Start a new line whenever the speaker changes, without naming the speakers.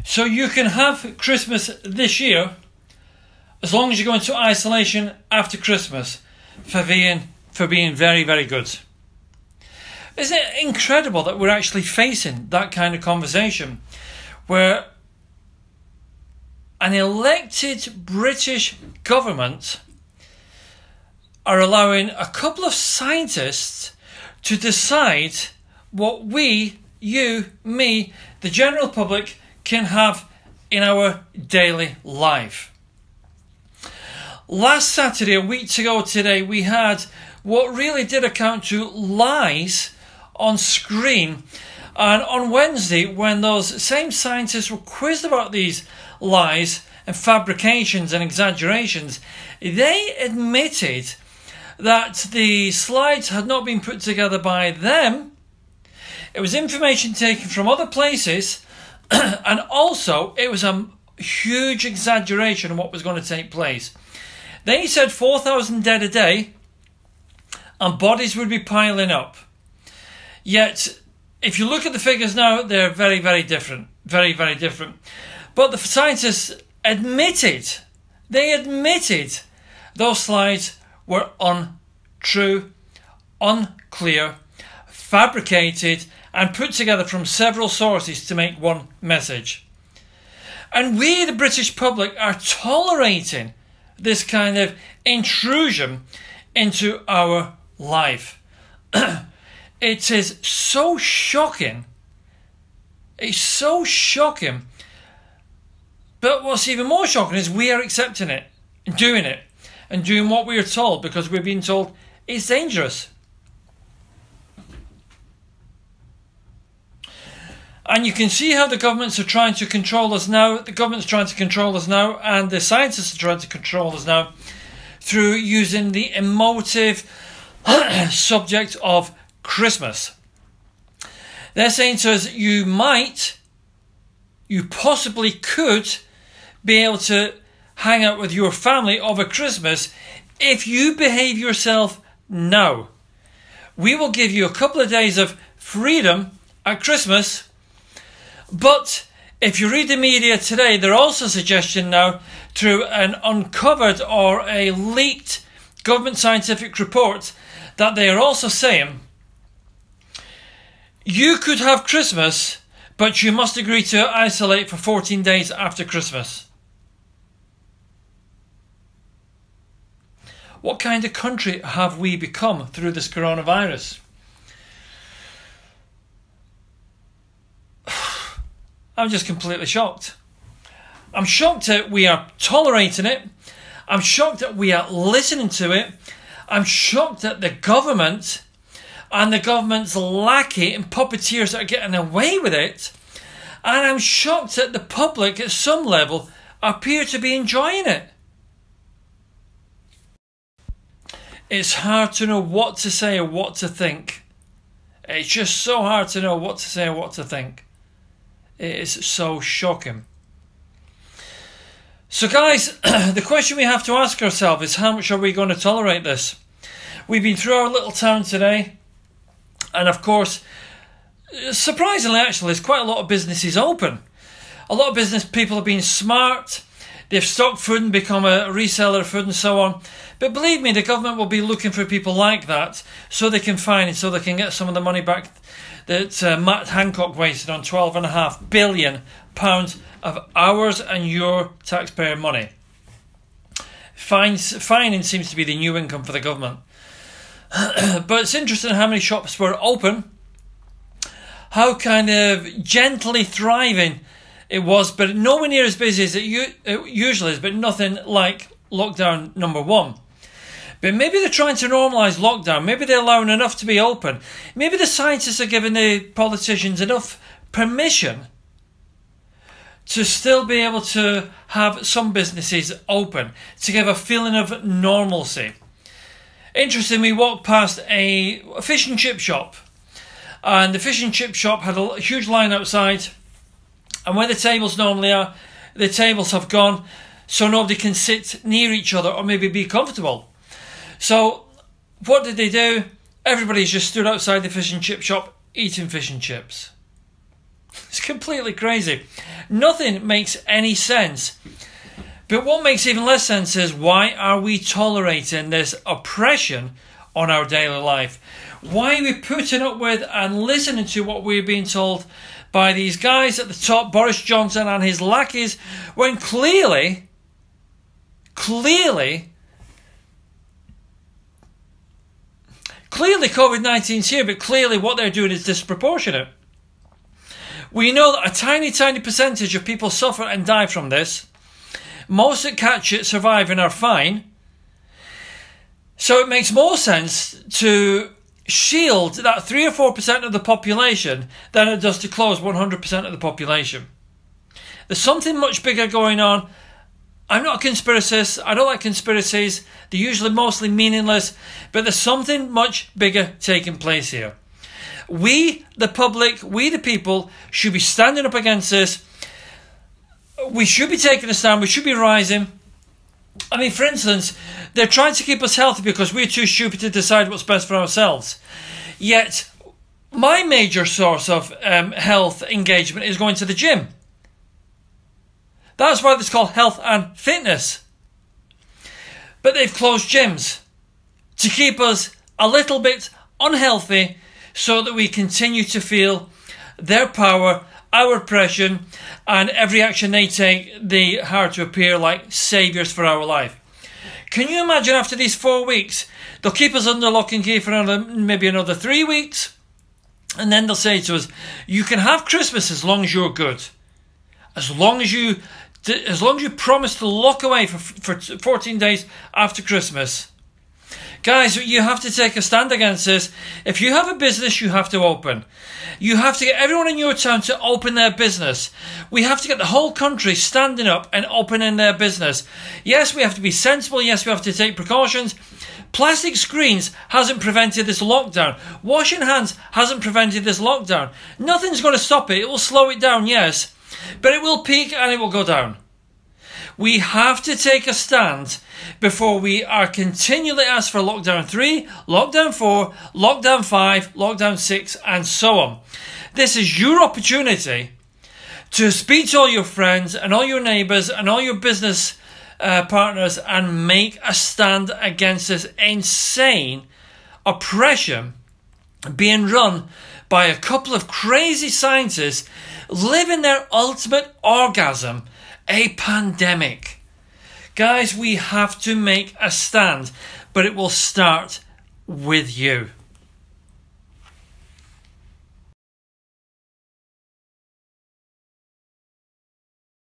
So you can have Christmas this year as long as you go into isolation after Christmas for being very, very good. Isn't it incredible that we're actually facing that kind of conversation where an elected British government are allowing a couple of scientists to decide what we, you, me, the general public can have in our daily life. Last Saturday, a week ago today, we had what really did account to lies on screen. And on Wednesday, when those same scientists were quizzed about these lies and fabrications and exaggerations, they admitted that the slides had not been put together by them. It was information taken from other places, and also it was a huge exaggeration of what was going to take place. They said 4,000 dead a day and bodies would be piling up. Yet, if you look at the figures now, they're very, very different. Very, very different. But the scientists admitted those slides were untrue, unclear, fabricated, and put together from several sources to make one message. And we, the British public, are tolerating this kind of intrusion into our life. It is so shocking. It's so shocking. But what's even more shocking is we are accepting it, and doing what we are told because we're being told it's dangerous. And you can see how the governments are trying to control us now. The government's trying to control us now, and the scientists are trying to control us now through using the emotive subject of Christmas. They're saying to us, you possibly could be able to hang out with your family over Christmas if you behave yourself now. We will give you a couple of days of freedom at Christmas, but if you read the media today, they're also suggesting now through an uncovered or a leaked government scientific report that they are also saying you could have Christmas, but you must agree to isolate for 14 days after Christmas. What kind of country have we become through this coronavirus? I'm just completely shocked. I'm shocked that we are tolerating it. I'm shocked that we are listening to it. I'm shocked that the government and the government's lackey and puppeteers are getting away with it. And I'm shocked that the public at some level appear to be enjoying it. It's hard to know what to say or what to think. It's just so hard to know what to say or what to think. It is so shocking. So guys, the question we have to ask ourselves is, how much are we going to tolerate this? We've been through our little town today, and of course, surprisingly actually, there's quite a lot of businesses open. A lot of business people have been smart. They've stocked food and become a reseller of food and so on. But believe me, the government will be looking for people like that so they can find it, so they can get some of the money back that Matt Hancock wasted on £12.5 billion of ours and your taxpayer money. Fining seems to be the new income for the government. But it's interesting how many shops were open, how kind of gently thriving it was, but nowhere near as busy as it usually is, but nothing like lockdown number one. But maybe they're trying to normalise lockdown. Maybe they're allowing enough to be open. Maybe the scientists are giving the politicians enough permission to still be able to have some businesses open, to give a feeling of normalcy. Interestingly, we walked past a fish and chip shop, and the fish and chip shop had a huge line outside, and where the tables normally are, the tables have gone, so nobody can sit near each other or maybe be comfortable. So what did they do? Everybody's just stood outside the fish and chip shop eating fish and chips. It's completely crazy. Nothing makes any sense. But what makes even less sense is, why are we tolerating this oppression on our daily life? Why are we putting up with and listening to what we're being told by these guys at the top, Boris Johnson and his lackeys, when clearly COVID-19's here, but clearly what they're doing is disproportionate. We know that a tiny percentage of people suffer and die from this. Most that catch it survive and are fine. So it makes more sense to shield that 3 or 4% of the population than it does to close 100% of the population. There's something much bigger going on. I'm not a conspiracist. I don't like conspiracies. They're usually mostly meaningless. But there's something much bigger taking place here. We, the public, we, the people, should be standing up against this. We should be taking a stand. We should be rising. I mean, for instance, they're trying to keep us healthy because we're too stupid to decide what's best for ourselves. Yet, my major source of health engagement is going to the gym. That's why it's called health and fitness. But they've closed gyms to keep us a little bit unhealthy so that we continue to feel their power, our oppression, and every action they take, they are to appear like saviours for our life. Can you imagine after these 4 weeks, they'll keep us under lock and key for maybe another 3 weeks, and then they'll say to us, you can have Christmas as long as you're good. As long as you promise to lock away for 14 days after Christmas. Guys, you have to take a stand against this. If you have a business, you have to open. You have to get everyone in your town to open their business. We have to get the whole country standing up and opening their business. Yes, we have to be sensible. Yes, we have to take precautions. Plastic screens hasn't prevented this lockdown. Washing hands hasn't prevented this lockdown. Nothing's going to stop it. It will slow it down, yes. But it will peak and it will go down. We have to take a stand before we are continually asked for lockdown 3, lockdown 4, lockdown 5, lockdown 6, and so on. This is your opportunity to speak to all your friends and all your neighbours and all your business partners and make a stand against this insane oppression being run by a couple of crazy scientists living their ultimate orgasm, a pandemic. Guys, we have to make a stand, but it will start with you.